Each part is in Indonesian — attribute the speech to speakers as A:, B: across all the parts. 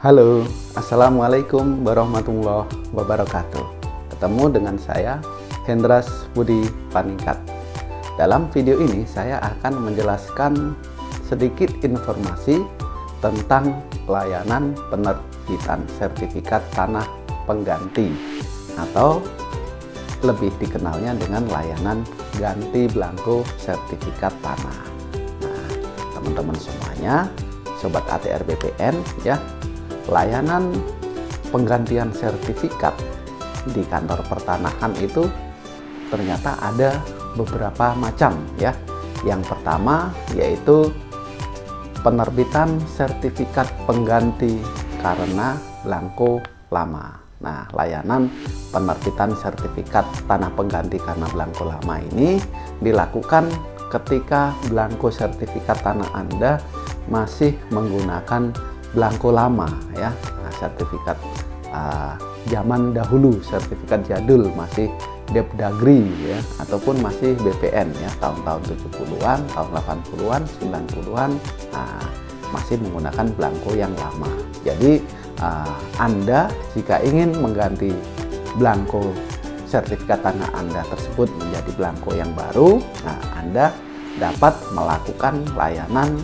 A: Halo, Assalamualaikum warahmatullahi wabarakatuh. Ketemu dengan saya, Hendras Budi Paningkat. Dalam video ini saya akan menjelaskan sedikit informasi tentang layanan penerbitan sertifikat tanah pengganti atau lebih dikenalnya dengan layanan ganti belangko sertifikat tanah. Nah, teman-teman semuanya, Sobat ATR BPN ya, layanan penggantian sertifikat di kantor pertanahan itu ternyata ada beberapa macam ya. Yang pertama yaitu penerbitan sertifikat pengganti karena belangko lama. Nah, layanan penerbitan sertifikat tanah pengganti karena belangko lama ini dilakukan ketika belangko sertifikat tanah Anda masih menggunakan belangko lama ya. Nah, sertifikat zaman dahulu, sertifikat jadul, masih Depdagri ya, ataupun masih BPN ya, tahun-tahun 70-an, tahun 80-an, 90-an, masih menggunakan belangko yang lama. Jadi Anda jika ingin mengganti belangko sertifikat tanah Anda tersebut menjadi belangko yang baru, Anda dapat melakukan layanan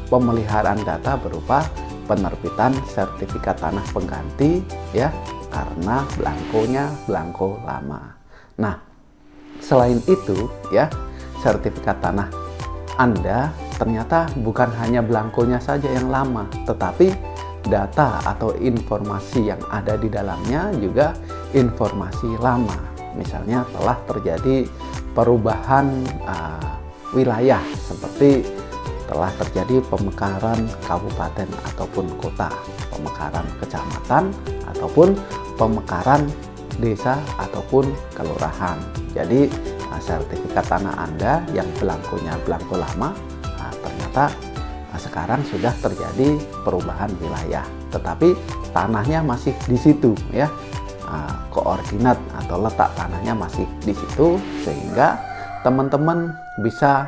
A: pemeliharaan data berupa penerbitan sertifikat tanah pengganti ya, karena belangkonya belangko lama. Nah, selain itu ya, sertifikat tanah Anda ternyata bukan hanya belangkonya saja yang lama, tetapi data atau informasi yang ada di dalamnya juga informasi lama. Misalnya telah terjadi perubahan wilayah, seperti telah terjadi pemekaran kabupaten ataupun kota, pemekaran kecamatan ataupun pemekaran desa ataupun kelurahan. Jadi sertifikat tanah Anda yang belangkonya belangko lama, ternyata sekarang sudah terjadi perubahan wilayah, tetapi tanahnya masih di situ ya, koordinat atau letak tanahnya masih di situ, sehingga teman-teman bisa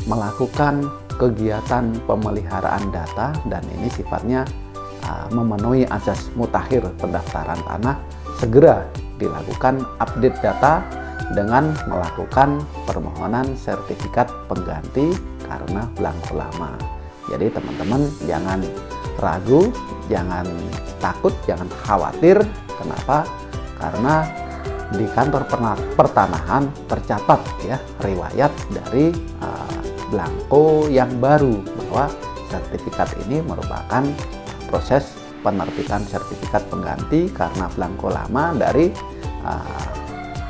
A: melakukan kegiatan pemeliharaan data, dan ini sifatnya memenuhi azas mutakhir pendaftaran tanah, segera dilakukan update data dengan melakukan permohonan sertifikat pengganti karena belangko lama. Jadi teman-teman jangan ragu, jangan takut, jangan khawatir. Kenapa? Karena di kantor pertanahan tercatat ya riwayat dari belangko yang baru, bahwa sertifikat ini merupakan proses penerbitan sertifikat pengganti karena belangko lama dari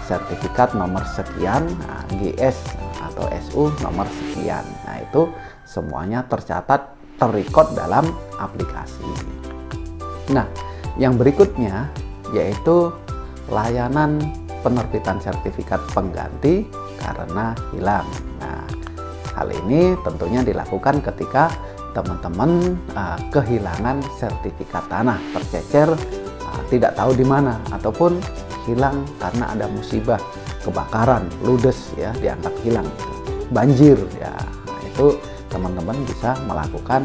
A: sertifikat nomor sekian, GS atau SU nomor sekian. Nah, itu semuanya tercatat, terrecord dalam aplikasi. Nah, yang berikutnya yaitu layanan penerbitan sertifikat pengganti karena hilang. Nah, hal ini tentunya dilakukan ketika teman-teman kehilangan sertifikat tanah, tercecer, tidak tahu di mana, ataupun hilang karena ada musibah, kebakaran, ludes ya, dianggap hilang, banjir ya. Nah, itu teman-teman bisa melakukan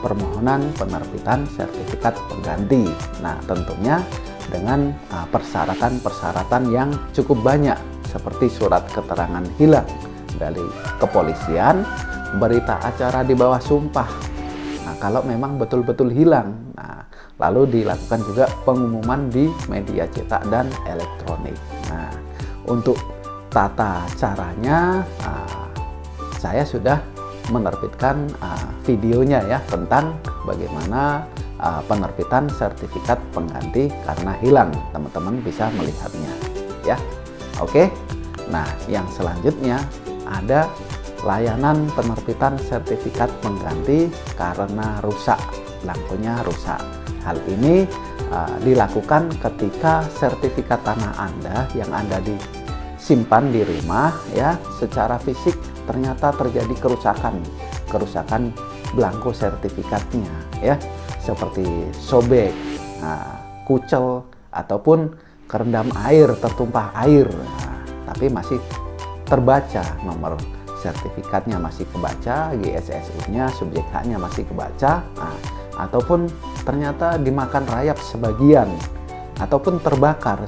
A: permohonan penerbitan sertifikat pengganti. Nah, tentunya dengan persyaratan-persyaratan yang cukup banyak, seperti surat keterangan hilang dari kepolisian, berita acara di bawah sumpah. Nah, kalau memang betul-betul hilang, lalu dilakukan juga pengumuman di media cetak dan elektronik. Nah, untuk tata caranya saya sudah menerbitkan videonya ya, tentang bagaimana penerbitan sertifikat pengganti karena hilang. Teman-teman bisa melihatnya ya. Oke. Nah, yang selanjutnya ada layanan penerbitan sertifikat pengganti karena rusak, belangkonya rusak. Hal ini dilakukan ketika sertifikat tanah Anda yang Anda disimpan di rumah ya, secara fisik ternyata terjadi kerusakan belangko sertifikatnya ya, seperti sobek, kucel, ataupun kerendam air, tertumpah air, tapi masih terbaca nomor sertifikatnya, masih kebaca, GSSU-nya, subjek haknya masih kebaca. Nah, ataupun ternyata dimakan rayap sebagian, ataupun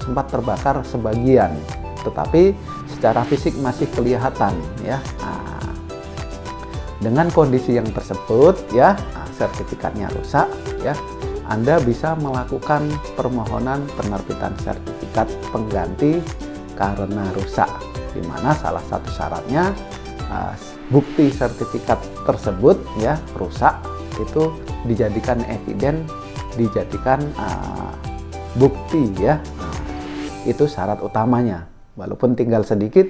A: sempat terbakar sebagian, tetapi secara fisik masih kelihatan ya. Nah, dengan kondisi yang tersebut ya, sertifikatnya rusak ya, Anda bisa melakukan permohonan penerbitan sertifikat pengganti karena rusak, di mana salah satu syaratnya bukti sertifikat tersebut ya rusak itu dijadikan eviden, dijadikan bukti ya. Itu syarat utamanya. Walaupun tinggal sedikit,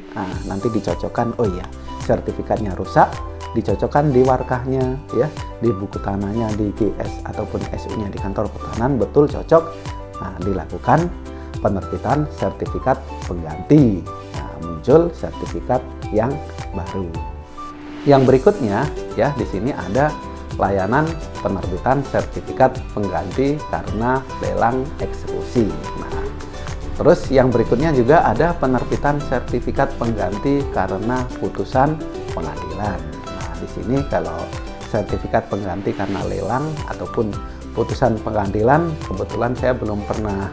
A: nanti dicocokkan, oh iya sertifikatnya rusak, dicocokkan di warkahnya ya, di buku tanahnya, di GS ataupun SU-nya di kantor pertanahan betul cocok. Nah, dilakukan penerbitan sertifikat pengganti. Nah, muncul sertifikat yang baru. Yang berikutnya ya, di sini ada layanan penerbitan sertifikat pengganti karena lelang eksekusi. Nah, terus yang berikutnya juga ada penerbitan sertifikat pengganti karena putusan pengadilan. Nah, di sini kalau sertifikat pengganti karena lelang ataupun putusan pengadilan, kebetulan saya belum pernah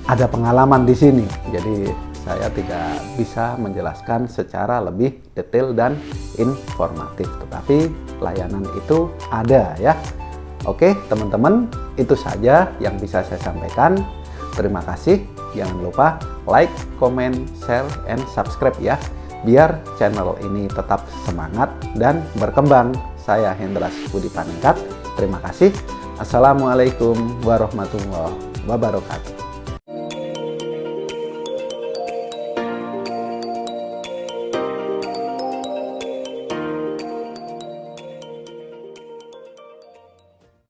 A: ada pengalaman di sini. Jadi saya tidak bisa menjelaskan secara lebih detail dan informatif, tetapi layanan itu ada ya. Oke teman-teman, itu saja yang bisa saya sampaikan. Terima kasih. Jangan lupa like, comment, share, and subscribe ya, biar channel ini tetap semangat dan berkembang. Saya Hendras Budi Paningkat. Terima kasih. Assalamualaikum warahmatullahi wabarakatuh.